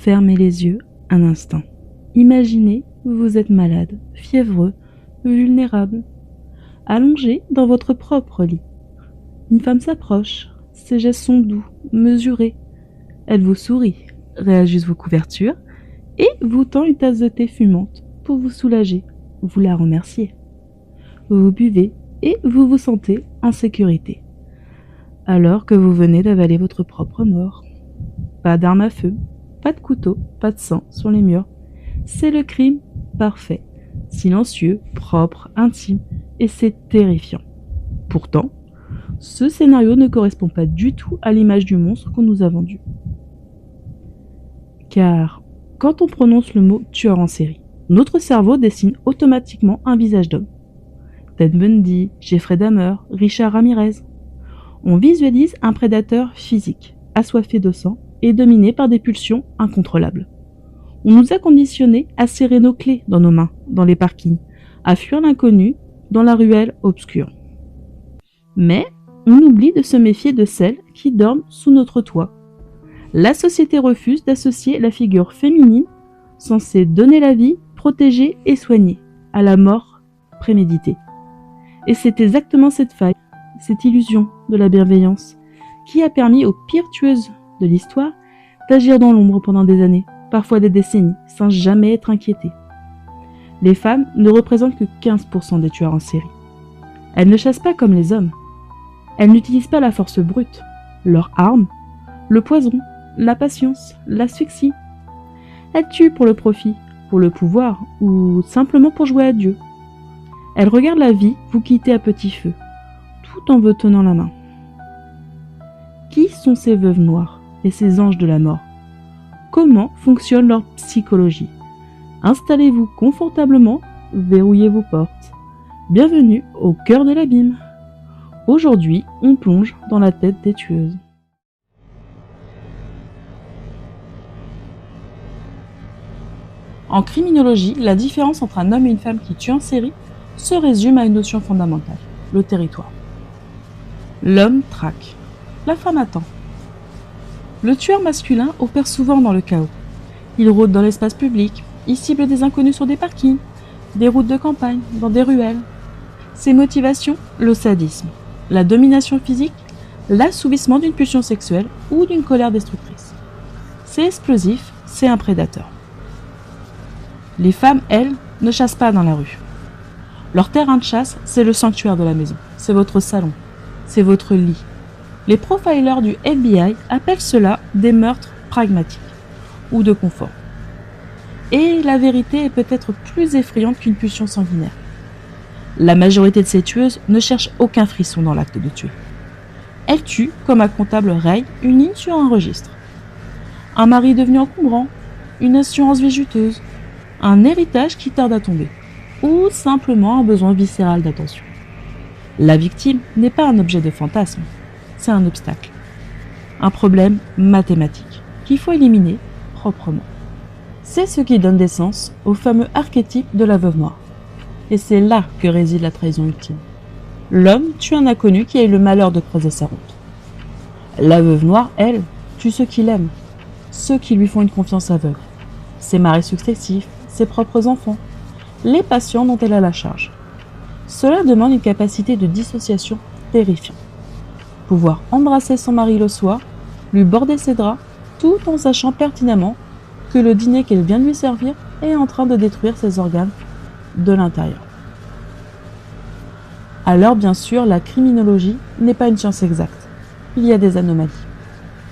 Fermez les yeux un instant. Imaginez, vous êtes malade, fiévreux, vulnérable, allongé dans votre propre lit. Une femme s'approche, ses gestes sont doux, mesurés. Elle vous sourit, réajuste vos couvertures et vous tend une tasse de thé fumante pour vous soulager, vous la remerciez. Vous buvez et vous vous sentez en sécurité. Alors que vous venez d'avaler votre propre mort. Pas d'arme à feu, pas de couteau, pas de sang sur les murs. C'est le crime parfait, silencieux, propre, intime, et c'est terrifiant. Pourtant, ce scénario ne correspond pas du tout à l'image du monstre qu'on nous a vendu. Car, quand on prononce le mot tueur en série, notre cerveau dessine automatiquement un visage d'homme. Ted Bundy, Jeffrey Dahmer, Richard Ramirez. On visualise un prédateur physique, assoiffé de sang et dominé par des pulsions incontrôlables. On nous a conditionnés à serrer nos clés dans nos mains, dans les parkings, à fuir l'inconnu, dans la ruelle obscure. Mais on oublie de se méfier de celles qui dorment sous notre toit. La société refuse d'associer la figure féminine, censée donner la vie, protéger et soigner, à la mort préméditée. Et c'est exactement cette faille, cette illusion de la bienveillance, qui a permis aux pires tueuses de l'histoire d'agir dans l'ombre pendant des années, parfois des décennies, sans jamais être inquiétées. Les femmes ne représentent que 15% des tueurs en série. Elles ne chassent pas comme les hommes. Elles n'utilisent pas la force brute, leur arme, le poison, la patience, l'asphyxie. Elles tuent pour le profit, pour le pouvoir ou simplement pour jouer à Dieu. Elles regardent la vie vous quitter à petit feu, tout en vous tenant la main. Qui sont ces veuves noires et ces anges de la mort? Comment fonctionne leur psychologie? Installez-vous confortablement, verrouillez vos portes. Bienvenue au cœur de l'abîme. Aujourd'hui, on plonge dans la tête des tueuses. En criminologie, la différence entre un homme et une femme qui tue en série se résume à une notion fondamentale, le territoire. L'homme traque, la femme attend. Le tueur masculin opère souvent dans le chaos. Il rôde dans l'espace public, il cible des inconnus sur des parkings, des routes de campagne, dans des ruelles. Ses motivations, le sadisme, la domination physique, l'assouvissement d'une pulsion sexuelle ou d'une colère destructrice. C'est explosif, c'est un prédateur. Les femmes, elles, ne chassent pas dans la rue. Leur terrain de chasse, c'est le sanctuaire de la maison, c'est votre salon, c'est votre lit. Les profilers du FBI appellent cela des meurtres pragmatiques ou de confort. Et la vérité est peut-être plus effrayante qu'une pulsion sanguinaire. La majorité de ces tueuses ne cherchent aucun frisson dans l'acte de tuer. Elles tuent comme un comptable raye une ligne sur un registre. Un mari devenu encombrant, une assurance vie juteuse, un héritage qui tarde à tomber, ou simplement un besoin viscéral d'attention. La victime n'est pas un objet de fantasme, c'est un obstacle. Un problème mathématique qu'il faut éliminer proprement. C'est ce qui donne naissance au fameux archétype de la veuve noire. Et c'est là que réside la trahison ultime. L'homme tue un inconnu qui a eu le malheur de creuser sa route. La veuve noire, elle, tue ceux qui l'aiment, ceux qui lui font une confiance aveugle. Ses maris successifs, ses propres enfants, les patients dont elle a la charge. Cela demande une capacité de dissociation terrifiante. Pouvoir embrasser son mari le soir, lui border ses draps, tout en sachant pertinemment que le dîner qu'elle vient de lui servir est en train de détruire ses organes de l'intérieur. Alors bien sûr, la criminologie n'est pas une science exacte. Il y a des anomalies.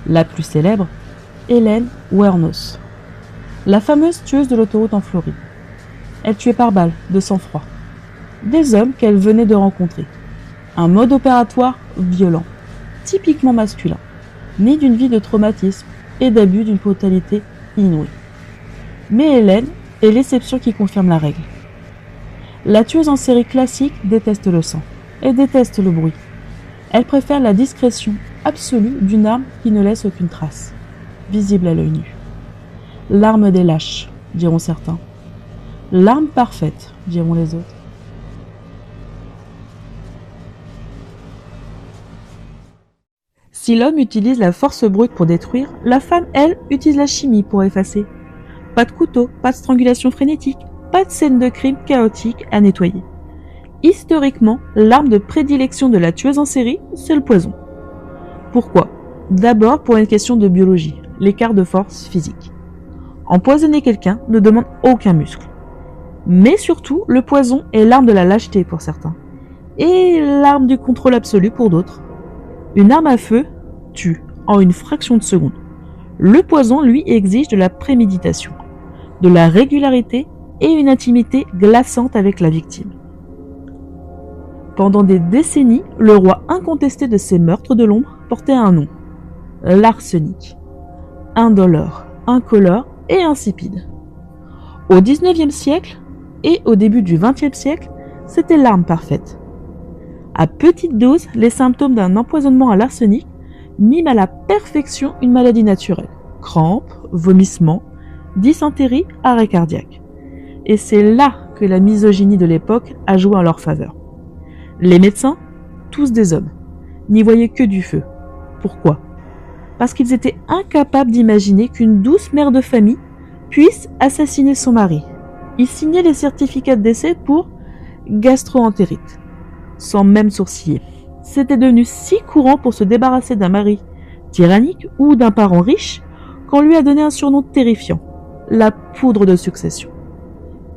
La plus célèbre, Hélène Wuornos, la fameuse tueuse de l'autoroute en Floride. Elle tuait par balle, de sang-froid. Des hommes qu'elle venait de rencontrer. Un mode opératoire violent, typiquement masculin, né d'une vie de traumatisme et d'abus d'une brutalité inouïe. Mais Hélène est l'exception qui confirme la règle. La tueuse en série classique déteste le sang et déteste le bruit. Elle préfère la discrétion absolue d'une arme qui ne laisse aucune trace, visible à l'œil nu. L'arme des lâches, diront certains. L'arme parfaite, diront les autres. Si l'homme utilise la force brute pour détruire, la femme, elle, utilise la chimie pour effacer. Pas de couteau, pas de strangulation frénétique, pas de scène de crime chaotique à nettoyer. Historiquement, l'arme de prédilection de la tueuse en série, c'est le poison. Pourquoi ? D'abord pour une question de biologie, l'écart de force physique. Empoisonner quelqu'un ne demande aucun muscle. Mais surtout, le poison est l'arme de la lâcheté pour certains, et l'arme du contrôle absolu pour d'autres. Une arme à feu tue en une fraction de seconde. Le poison, lui, exige de la préméditation, de la régularité et une intimité glaçante avec la victime. Pendant des décennies, le roi incontesté de ces meurtres de l'ombre portait un nom, l'arsenic. Indolore, incolore et insipide. Au XIXe siècle et au début du XXe siècle, c'était l'arme parfaite. À petite dose, les symptômes d'un empoisonnement à l'arsenic miment à la perfection une maladie naturelle. Crampes, vomissements, dysenterie, arrêt cardiaque. Et c'est là que la misogynie de l'époque a joué en leur faveur. Les médecins, tous des hommes, n'y voyaient que du feu. Pourquoi ? Parce qu'ils étaient incapables d'imaginer qu'une douce mère de famille puisse assassiner son mari. Ils signaient les certificats de décès pour gastro-entérite, sans même sourciller. C'était devenu si courant pour se débarrasser d'un mari tyrannique ou d'un parent riche qu'on lui a donné un surnom terrifiant, la poudre de succession.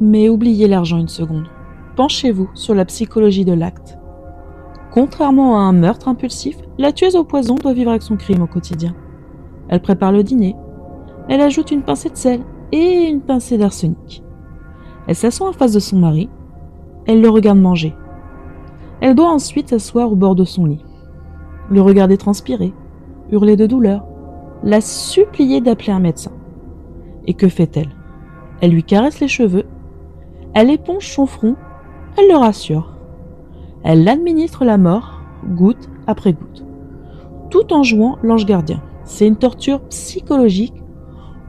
Mais oubliez l'argent une seconde. Penchez-vous sur la psychologie de l'acte. Contrairement à un meurtre impulsif, la tueuse au poison doit vivre avec son crime au quotidien. Elle prépare le dîner. Elle ajoute une pincée de sel et une pincée d'arsenic. Elle s'assoit en face de son mari. Elle le regarde manger. Elle doit ensuite s'asseoir au bord de son lit, le regarder transpirer, hurler de douleur, la supplier d'appeler un médecin. Et que fait-elle ? Elle lui caresse les cheveux, elle éponge son front, elle le rassure. Elle administre la mort, goutte après goutte, tout en jouant l'ange gardien. C'est une torture psychologique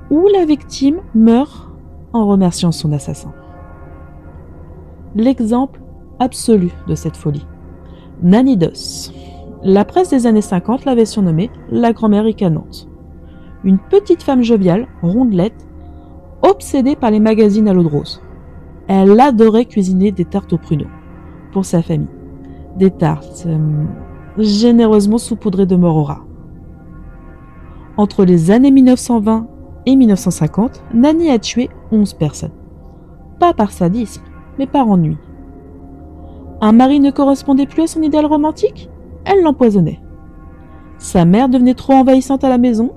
où la victime meurt en remerciant son assassin. L'exemple absolu de cette folie. Nanny Doss. La presse des années 50 l'avait surnommée la grand-mère ricanante. Une petite femme joviale, rondelette, obsédée par les magazines à l'eau de rose. Elle adorait cuisiner des tartes aux pruneaux pour sa famille. Des tartes généreusement saupoudrées de mort au rat. Entre les années 1920 et 1950, Nanny a tué 11 personnes. Pas par sadisme, mais par ennui. Un mari ne correspondait plus à son idéal romantique ? Elle l'empoisonnait. Sa mère devenait trop envahissante à la maison ?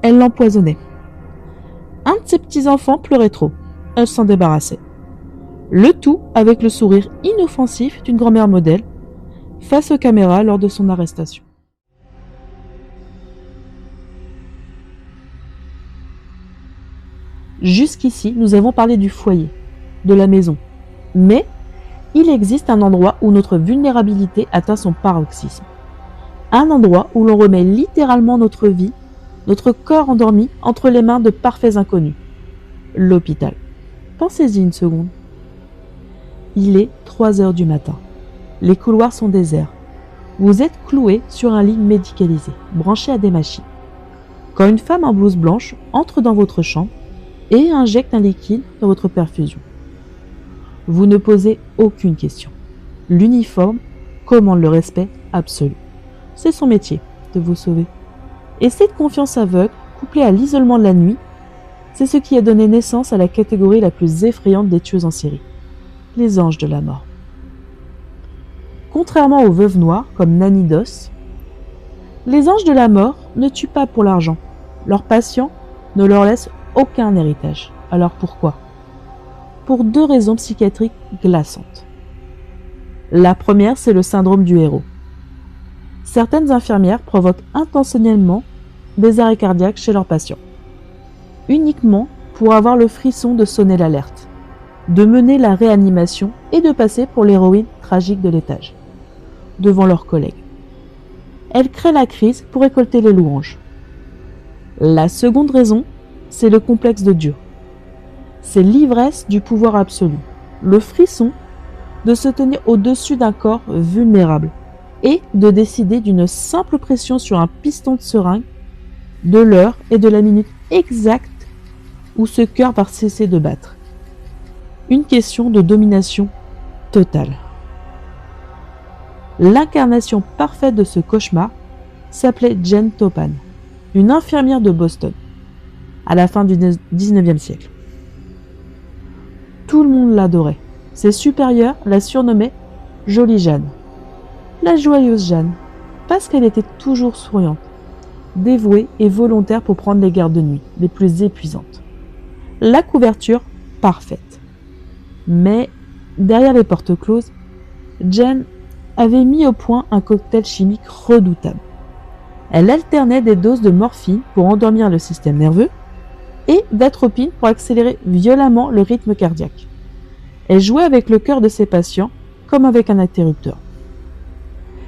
Elle l'empoisonnait. Un de ses petits-enfants pleurait trop. Elle s'en débarrassait. Le tout avec le sourire inoffensif d'une grand-mère modèle face aux caméras lors de son arrestation. Jusqu'ici, nous avons parlé du foyer, de la maison. Mais il existe un endroit où notre vulnérabilité atteint son paroxysme. Un endroit où l'on remet littéralement notre vie, notre corps endormi entre les mains de parfaits inconnus. L'hôpital. Pensez-y une seconde. Il est 3 heures du matin. Les couloirs sont déserts. Vous êtes cloué sur un lit médicalisé, branché à des machines. Quand une femme en blouse blanche entre dans votre chambre et injecte un liquide dans votre perfusion. Vous ne posez aucune question. L'uniforme commande le respect absolu. C'est son métier, de vous sauver. Et cette confiance aveugle, couplée à l'isolement de la nuit, c'est ce qui a donné naissance à la catégorie la plus effrayante des tueuses en série. Les anges de la mort. Contrairement aux veuves noires, comme Nanny Doss, les anges de la mort ne tuent pas pour l'argent. Leurs patients ne leur laissent aucun héritage. Alors pourquoi ? Pour 2 raisons psychiatriques glaçantes. La première, c'est le syndrome du héros. Certaines infirmières provoquent intentionnellement des arrêts cardiaques chez leurs patients, uniquement pour avoir le frisson de sonner l'alerte, de mener la réanimation et de passer pour l'héroïne tragique de l'étage, devant leurs collègues. Elles créent la crise pour récolter les louanges. La seconde raison, c'est le complexe de Dieu. C'est l'ivresse du pouvoir absolu, le frisson de se tenir au-dessus d'un corps vulnérable, et de décider d'une simple pression sur un piston de seringue de l'heure et de la minute exacte où ce cœur va cesser de battre. Une question de domination totale. L'incarnation parfaite de ce cauchemar s'appelait Jane Toppan, une infirmière de Boston, à la fin du 19e siècle. Tout le monde l'adorait. Ses supérieurs la surnommaient Jolie Jeanne, la joyeuse Jeanne, parce qu'elle était toujours souriante, dévouée et volontaire pour prendre les gardes de nuit les plus épuisantes. La couverture parfaite. Mais derrière les portes closes, Jane avait mis au point un cocktail chimique redoutable. Elle alternait des doses de morphine pour endormir le système nerveux et d'atropine pour accélérer violemment le rythme cardiaque. Elle jouait avec le cœur de ses patients comme avec un interrupteur.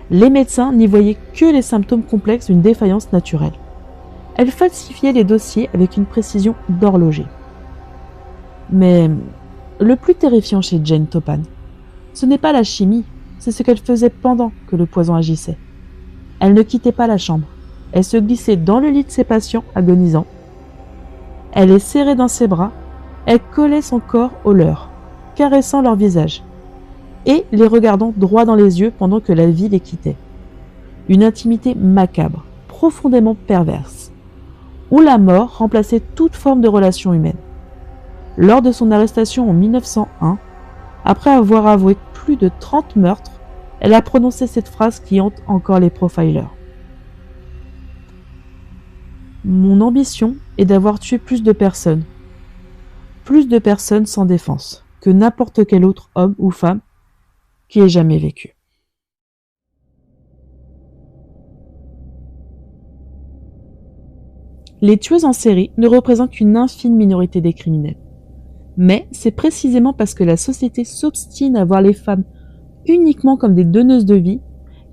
Les médecins n'y voyaient que les symptômes complexes d'une défaillance naturelle. Elle falsifiait les dossiers avec une précision d'horloger. Mais le plus terrifiant chez Jane Toppan, ce n'est pas la chimie, c'est ce qu'elle faisait pendant que le poison agissait. Elle ne quittait pas la chambre. Elle se glissait dans le lit de ses patients agonisants. Elle les serrait dans ses bras. Elle collait son corps au leur, caressant leur visage et les regardant droit dans les yeux pendant que la vie les quittait. Une intimité macabre, profondément perverse, où la mort remplaçait toute forme de relation humaine. Lors de son arrestation en 1901, après avoir avoué plus de 30 meurtres, elle a prononcé cette phrase qui hante encore les profilers. Mon ambition est d'avoir tué plus de personnes sans défense, que n'importe quel autre homme ou femme qui ait jamais vécu. Les tueuses en série ne représentent qu'une infime minorité des criminels. Mais c'est précisément parce que la société s'obstine à voir les femmes uniquement comme des donneuses de vie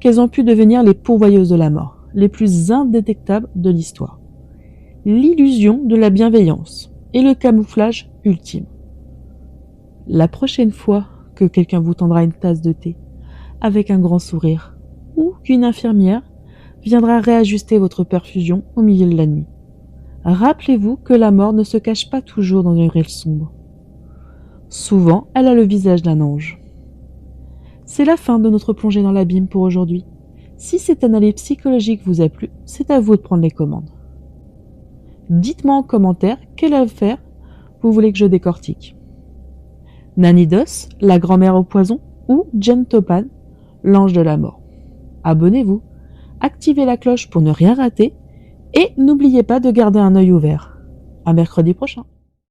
qu'elles ont pu devenir les pourvoyeuses de la mort, les plus indétectables de l'histoire. L'illusion de la bienveillance et le camouflage ultime. La prochaine fois que quelqu'un vous tendra une tasse de thé avec un grand sourire ou qu'une infirmière viendra réajuster votre perfusion au milieu de la nuit, rappelez-vous que la mort ne se cache pas toujours dans une ruelle sombre. Souvent, elle a le visage d'un ange. C'est la fin de notre plongée dans l'abîme pour aujourd'hui. Si cette analyse psychologique vous a plu, c'est à vous de prendre les commandes. Dites-moi en commentaire quelle affaire vous voulez que je décortique. Nanny Doss, la grand-mère au poison, ou Jane Toppan, l'ange de la mort. Abonnez-vous, activez la cloche pour ne rien rater et n'oubliez pas de garder un œil ouvert. À mercredi prochain.